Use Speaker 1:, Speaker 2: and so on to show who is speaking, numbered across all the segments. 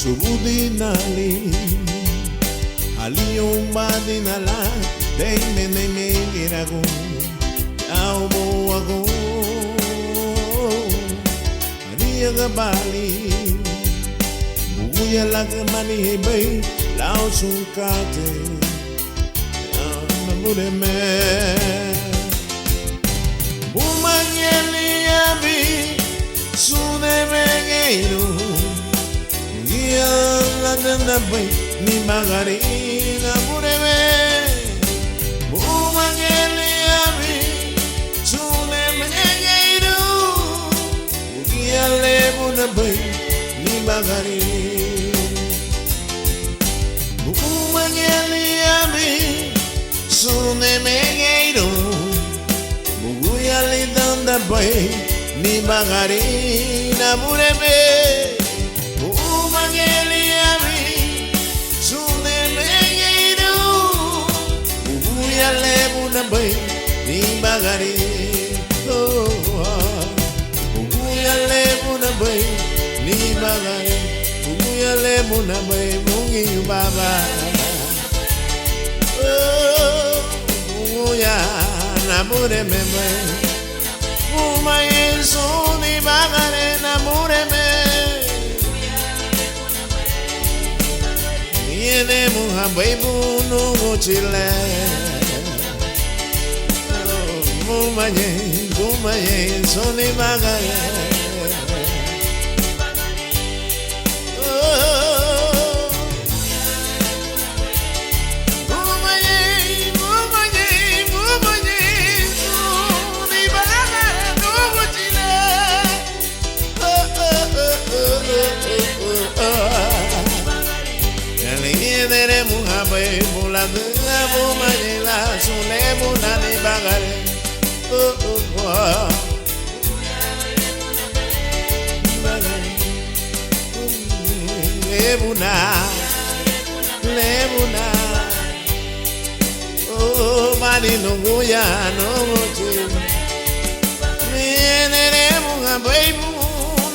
Speaker 1: Subudinali Alion badinala Dei mene megirago Yao moago Aria gabali Buya lagamani hebei Lao sunkate Mamure me Bumangeli abi Sune megeiro la bay ni margarina mureme umangeli abi sune mengeiro ugiale buna bay ni margarina umangeli abi sune mengeiro ugiale danda bay ni margarina mureme bay ni bagari uguya lebuna bay ni bagari uguya lebuna bay mungi baba uguya namure me umaye suni bagare namure me yene muhabay bunu chile Bumaye, soli bagare. Bumaye, soli bagare, no chile. Dere muhabe, mula de bumaye la, sole bunani bagare. Lebuna oh mani nunguya no mochi nere munga baibu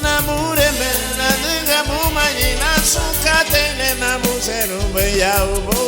Speaker 1: namure me na diga mumani na sukate na musero beya ubo